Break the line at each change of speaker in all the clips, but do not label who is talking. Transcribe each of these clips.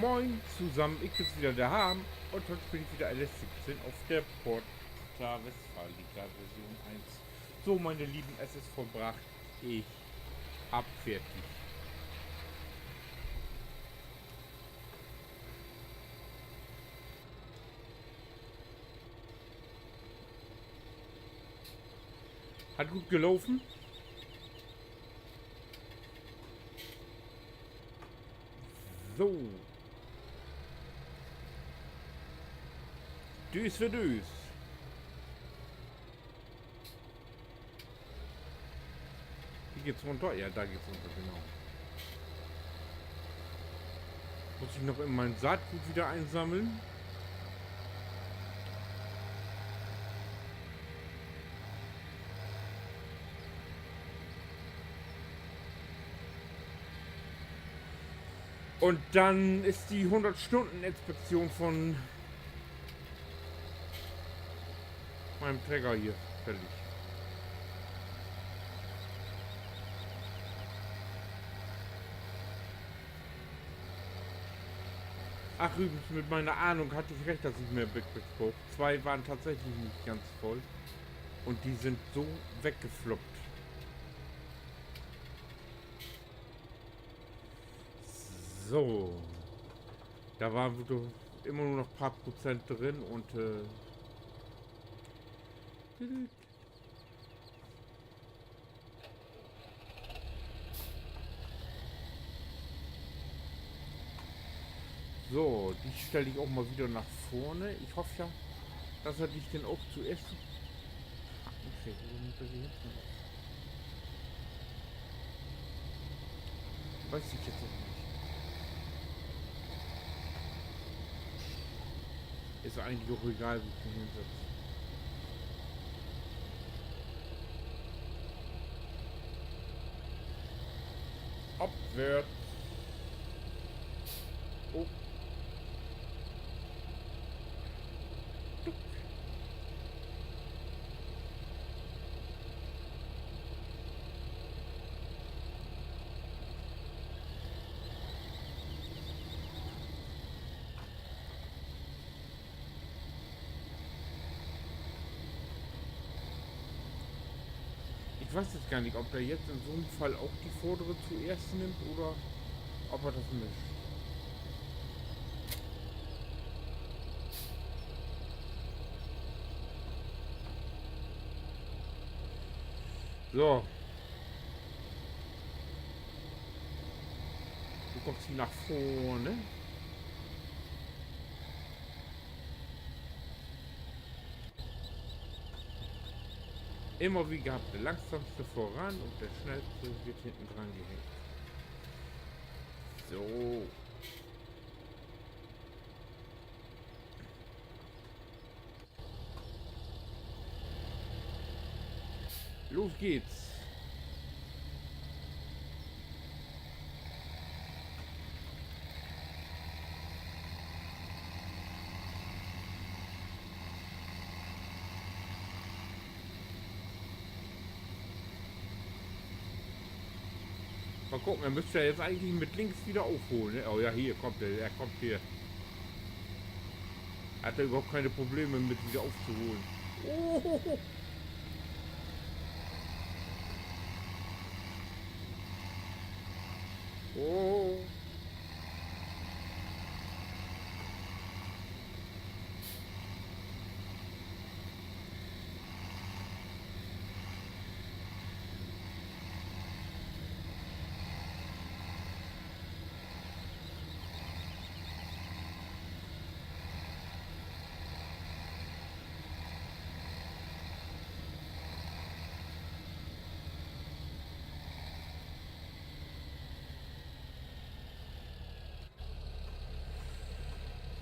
Moin zusammen, ich bin's wieder der Ham und heute bin ich wieder LS17 auf der Porta Westfalica Version 1. So meine Lieben, es ist vollbracht. Ich hab fertig. Hat gut gelaufen. So. Düs für Düs. Hier geht's runter? Ja, da geht's runter, genau. Muss ich noch in mein Saatgut wieder einsammeln? Und dann ist die 100-Stunden-Inspektion von meinem Träger hier fertig. Ach übrigens, mit meiner Ahnung hatte ich recht, dass ich mehr Big Bags brauche. 2 waren tatsächlich nicht ganz voll. Und die sind so weggefloppt. So. Da waren immer nur noch ein paar Prozent drin und so, die stelle ich auch mal wieder nach vorne. Ich hoffe ja, dass er dich denn auch zuerst. Okay, weiß ich jetzt auch nicht. Ist eigentlich auch egal, wie ich den hinsetze. Abwärts. Oh. Ich weiß jetzt gar nicht, ob er jetzt in so einem Fall auch die vordere zuerst nimmt oder ob er das mischt. So. Du kommst hier nach vorne. Immer wie gehabt, der langsamste voran und der schnellste wird hinten dran gehängt. So. Los geht's. Mal gucken, er müsste ja jetzt eigentlich mit links wieder aufholen. Ne? Oh ja, hier kommt er. Er kommt hier. Hat er überhaupt keine Probleme mit wieder aufzuholen. Oh. Oh.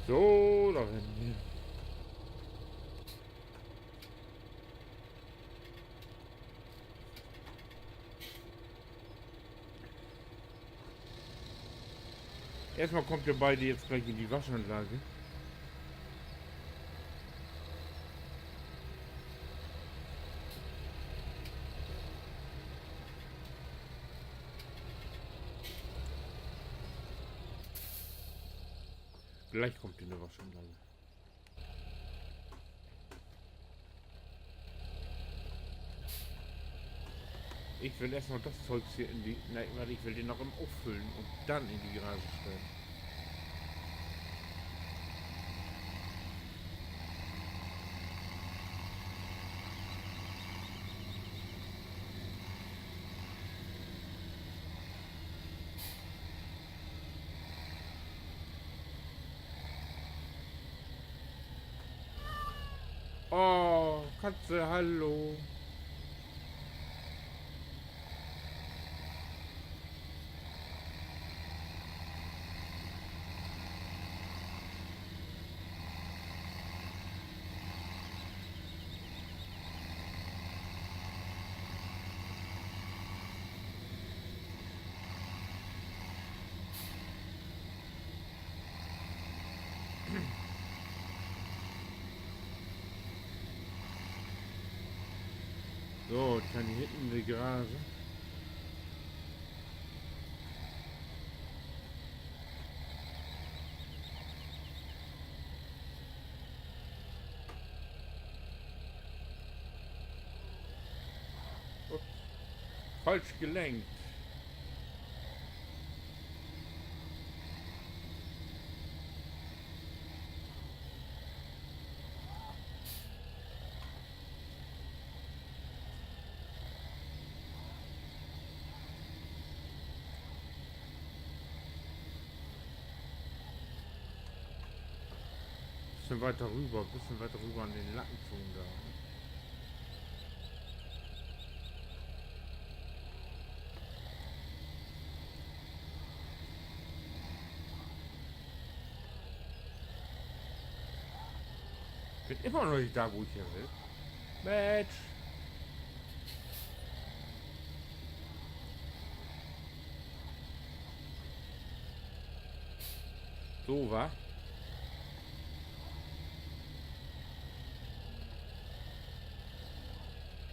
So, da rennen wir. Erstmal kommt ihr beide jetzt gleich in die Waschanlage. Gleich kommt die Waschanlage. Ich will erstmal das Holz hier in die... Nein, warte, ich will den noch im Auffüllen und dann in die Garage stellen. Oh, Katze, hallo. So, ich kann hier hinten in die Garage. Ups, falsch gelenkt. Bisschen weiter rüber an den Lattenzonen da. Bin immer noch nicht da, wo ich hier will. Mensch. So, wa?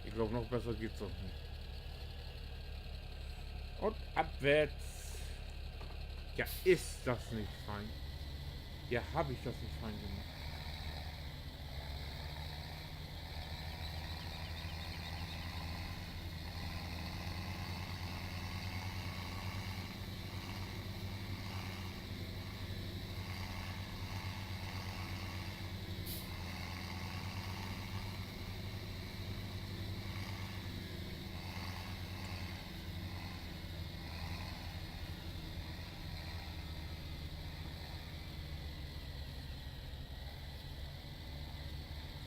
Ich glaube, noch besser geht's doch nicht. Und abwärts. Ja, ist das nicht fein? Ja, habe ich das nicht fein gemacht?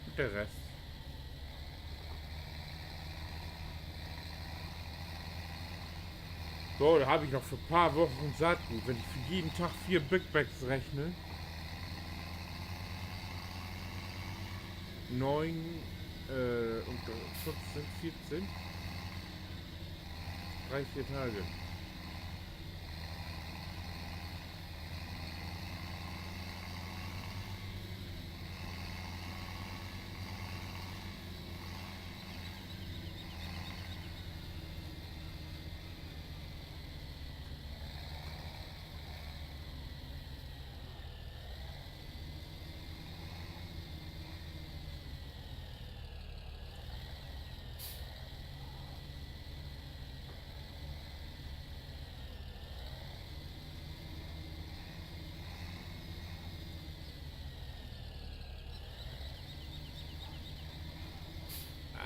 Und der Rest. So, da habe ich noch für ein paar Wochen Saatgut. Wenn ich für jeden Tag 4 Big Bags rechne. 9 und 14, 14. 3-4 Tage.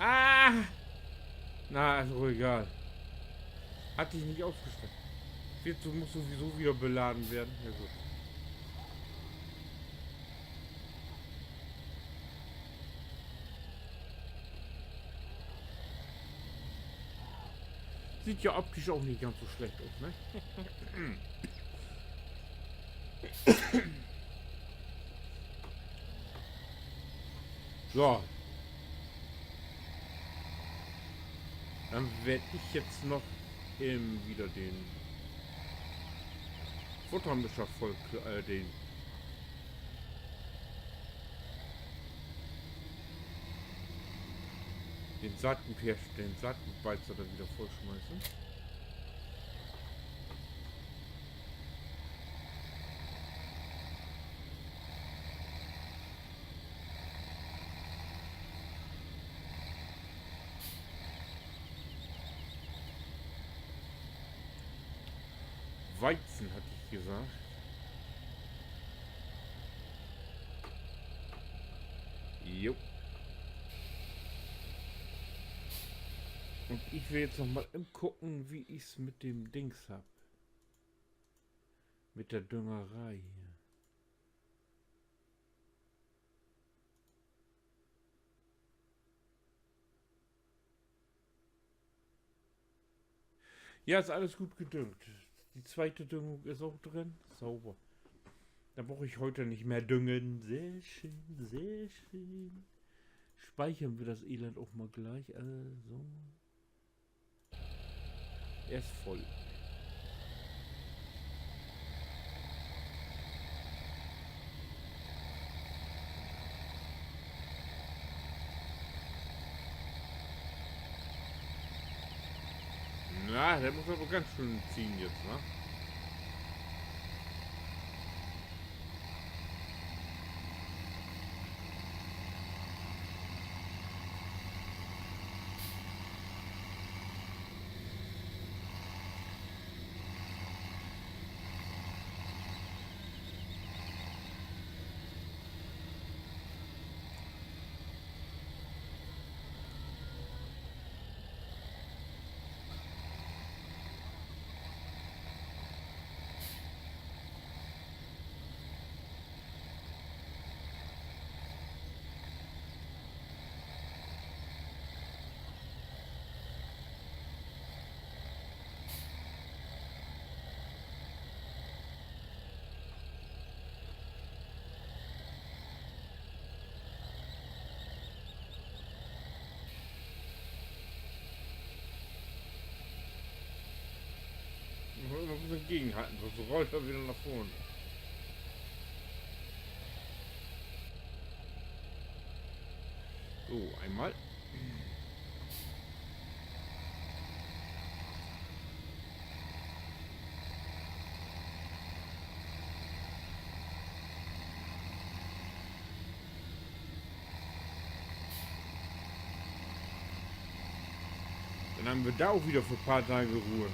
Ah! Na, ist also egal. Hatte ich nicht aufgestellt. Hierzu muss sowieso wieder beladen werden. Ja gut. Sieht ja optisch auch nicht ganz so schlecht aus, ne? So. Dann werde ich jetzt noch wieder den Futtermischer voll, den Saatgutbeizer dann wieder vollschmeißen. Weizen, hatte ich gesagt. Jo. Und ich will jetzt noch mal gucken, wie ich es mit dem Dings habe. Mit der Düngerei hier. Ja, ist alles gut gedüngt. Die zweite Düngung ist auch drin. Sauber. Da brauche ich heute nicht mehr düngen. Sehr schön, sehr schön. Speichern wir das Elend auch mal gleich. Also. Er ist voll. Na, der muss aber ganz schön ziehen jetzt, ne? Ich muss immer ein bisschen gegenhalten, sonst rollt er wieder nach vorne. So, einmal. Dann haben wir da auch wieder für ein paar Tage Ruhe.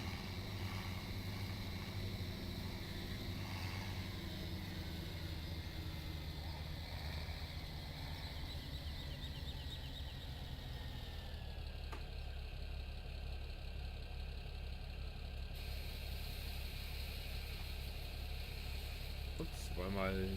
Ups, zweimal.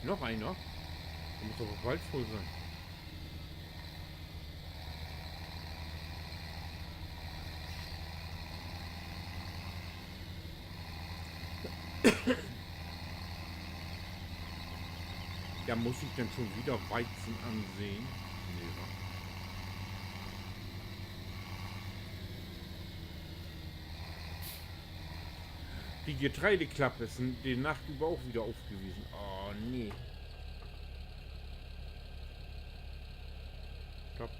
Noch einer? Der muss aber bald voll sein. Da muss ich dann schon wieder Weizen ansehen. Nee, wa? Die Getreideklappe ist die Nacht über auch wieder aufgewiesen. Oh nee. Stopp.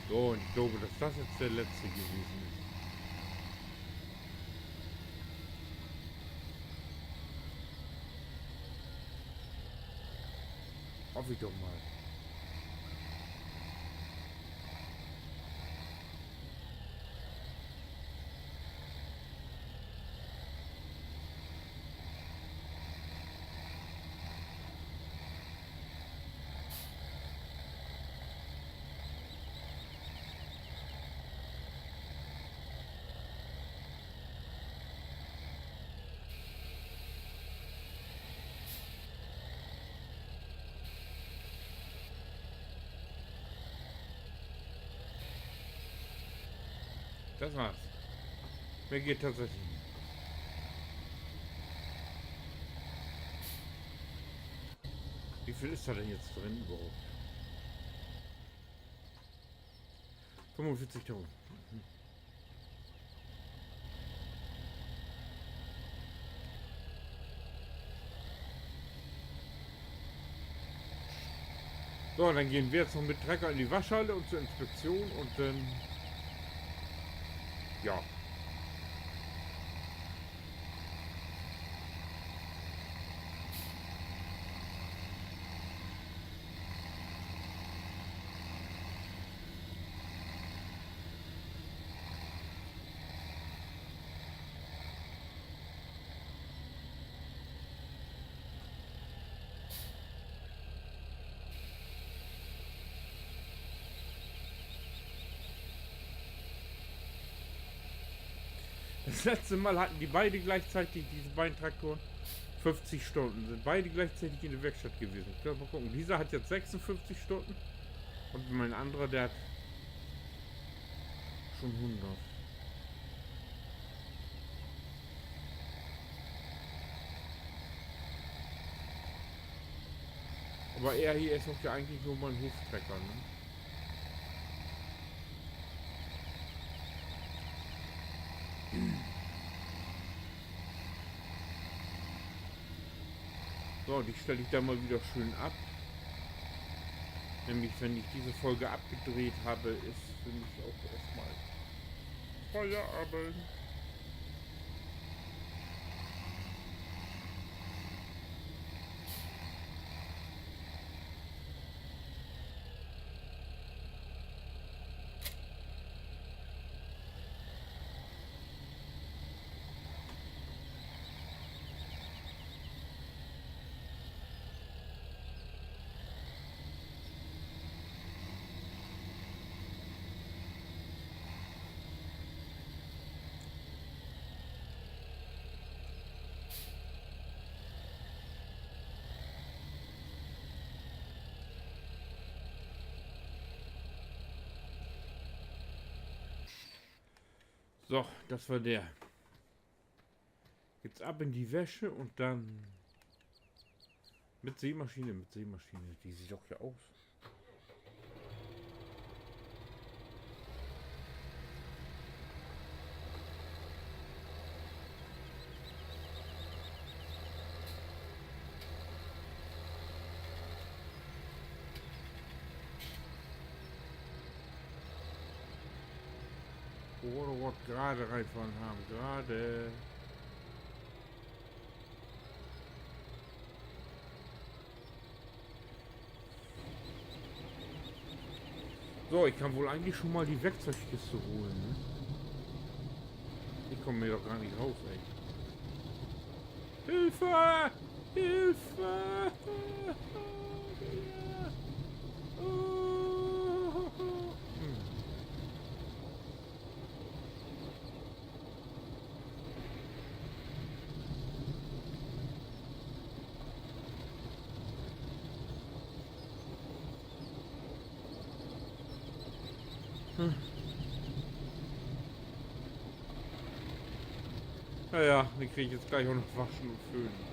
So, und ich glaube, dass das jetzt der letzte gewesen ist. Hoffe ich doch mal. Das war's. Mehr geht tatsächlich nicht. Wie viel ist da denn jetzt drin überhaupt? 45.000. So, dann gehen wir jetzt noch mit Trecker in die Waschhalle und zur Inspektion und dann... Ja. Das letzte Mal hatten die beide gleichzeitig, diese beiden Traktoren, 50 Stunden. Sind beide gleichzeitig in der Werkstatt gewesen. Ich glaube, mal gucken. Dieser hat jetzt 56 Stunden. Und mein anderer, der hat schon 100. Aber er hier ist auch ja eigentlich nur mal ein Hoftrecker, ne? So, die stelle ich da mal wieder schön ab. Nämlich, wenn ich diese Folge abgedreht habe, ist für mich auch erstmal Feierabend. So, das war der. Jetzt ab in die Wäsche und dann mit Sämaschine, Die sieht doch ja aus. Oder was gerade reinfahren haben, gerade. So, ich kann wohl eigentlich schon mal die Werkzeugkiste holen, ne? Ich komme mir doch gar nicht raus, ey. Hilfe! Hilfe! Naja, den kriege ich jetzt gleich auch noch waschen und föhnen.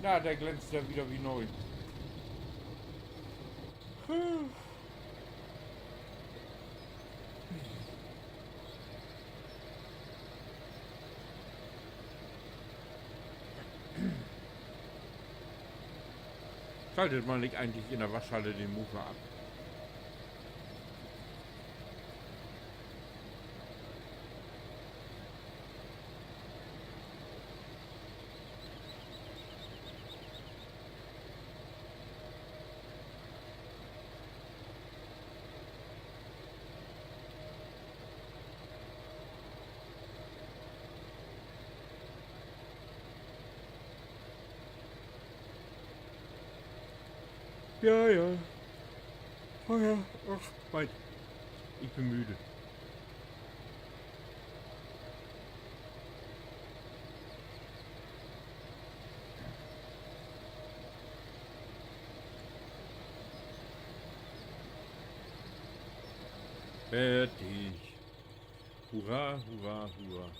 Ja, der glänzt ja wieder wie neu. Schaltet man nicht eigentlich in der Waschhalle den Motor ab? Ja, ja. Oh ja. Ach, mein. Ich bin müde. Fertig. Hurra, hurra, hurra.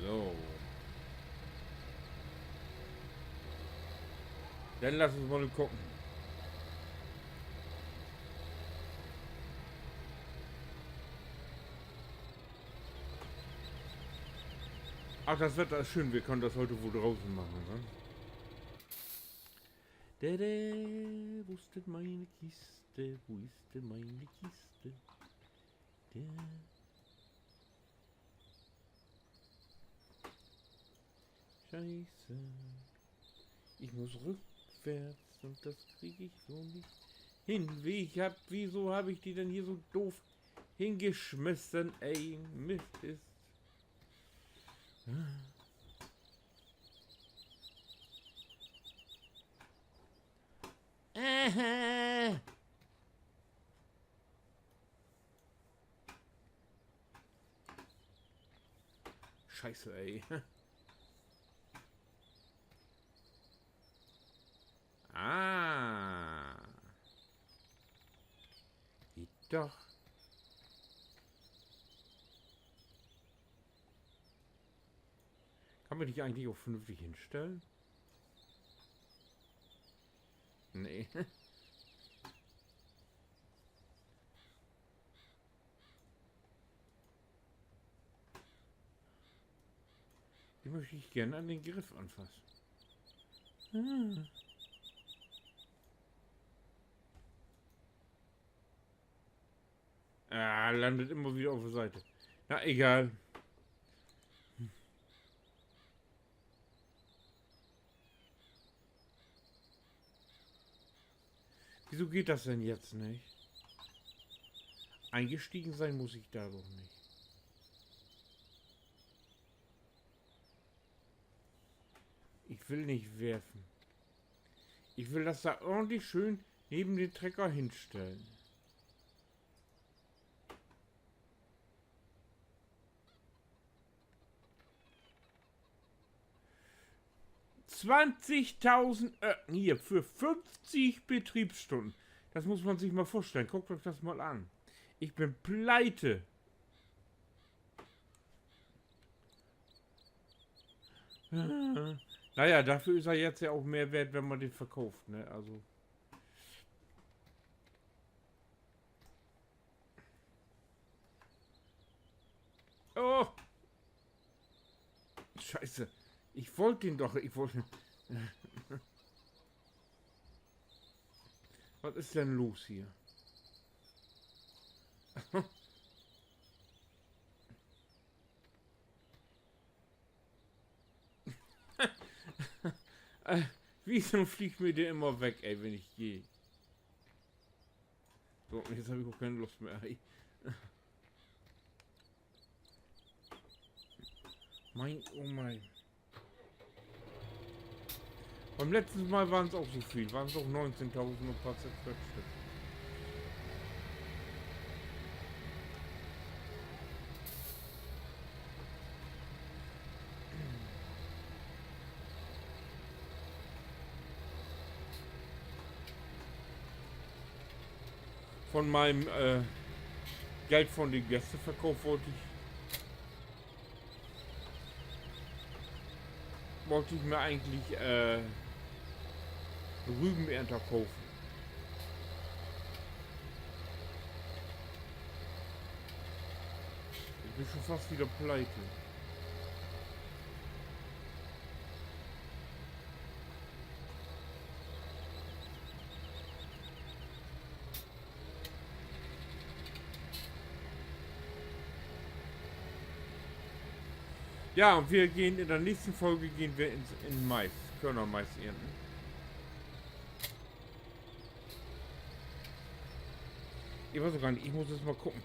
So. Dann lass uns mal gucken. Ach, das Wetter ist schön. Wir können das heute wohl draußen machen, ne? Wo ist denn meine Kiste? Wo ist denn meine Kiste? Scheiße. Ich muss rückwärts und das kriege ich so nicht hin. Wieso habe ich die denn hier so doof hingeschmissen? Ey, Mist ist. Scheiße, ey. Ah. Geht doch. Kann man dich eigentlich auch vernünftig hinstellen? Nee. Die möchte ich gerne an den Griff anfassen. Ah, landet immer wieder auf der Seite. Na, egal. Wieso geht das denn jetzt nicht? Eingestiegen sein muss ich da doch nicht. Ich will nicht werfen. Ich will das da ordentlich schön neben den Trecker hinstellen. hier für 50 Betriebsstunden. Das muss man sich mal vorstellen. Guckt euch das mal an. Ich bin pleite. Naja, dafür ist er jetzt ja auch mehr wert, wenn man den verkauft, ne? Also. Oh! Scheiße. Ich wollte den doch. Ich wollte. Was ist denn los hier? Wieso fliegt mir der immer weg, ey, wenn ich gehe? So, jetzt habe ich auch keine Lust mehr. Ey. Oh mein. Beim letzten Mal waren es auch so viel. Waren es auch 19.000 und ein paar zerquetschte. Von meinem Geld von dem Gästeverkauf wollte ich mir eigentlich Rübenernter kaufen. Ich bin schon fast wieder pleite. Ja, und wir gehen in der nächsten Folge in Mais, Körnermais ernten. Ich weiß auch gar nicht, ich muss jetzt mal gucken.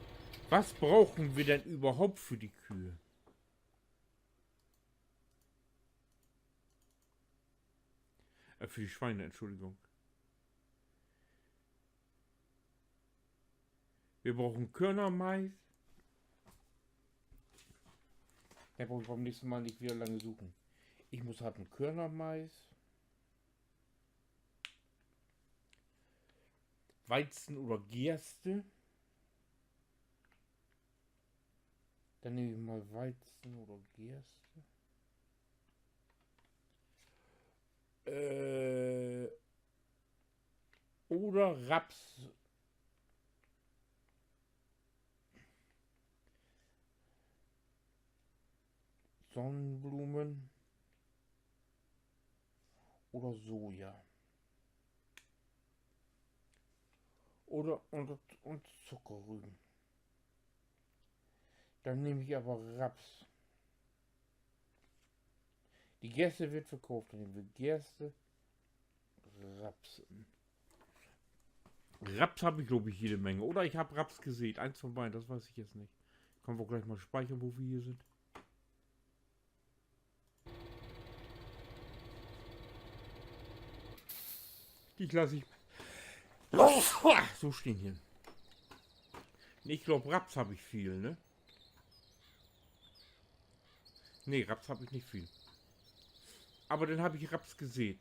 Was brauchen wir denn überhaupt für die Kühe? Für die Schweine, Entschuldigung. Wir brauchen Körnermais. Da brauche ich beim nächsten Mal nicht wieder lange suchen. Ich muss halt einen Körnermais. Weizen oder Gerste. Dann nehme ich mal Weizen oder Gerste. Oder Raps. Sonnenblumen. Oder Soja. Und Zuckerrüben. Dann nehme ich aber Raps. Die Gerste wird verkauft. Dann nehmen wir Gerste. Raps. Raps habe ich, glaube ich, jede Menge. Oder ich habe Raps gesät. Eins von beiden, das weiß ich jetzt nicht. Können wir gleich mal speichern, wo wir hier sind. Die lasse ich so stehen hier. Ich glaube, Raps habe ich viel, ne? Ne, Raps habe ich nicht viel. Aber dann habe ich Raps gesät.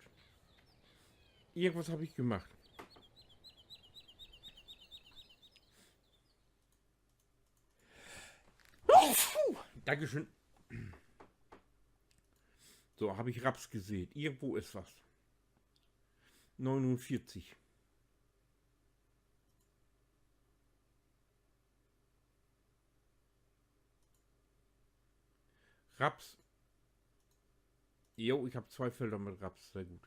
Irgendwas habe ich gemacht. Dankeschön. So, habe ich Raps gesät. Irgendwo ist was. 49. Raps. Jo, ich habe 2 Felder mit Raps. Sehr gut.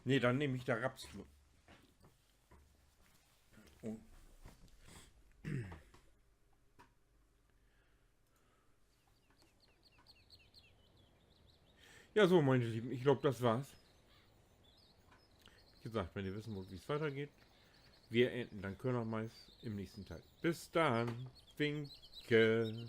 Ne, dann nehme ich da Raps. Oh. Ja, so, meine Lieben. Ich glaube, das war's. Wie gesagt, wenn ihr wissen wollt, wie es weitergeht, wir ernten dann Körnermais im nächsten Teil. Bis dann. Winke.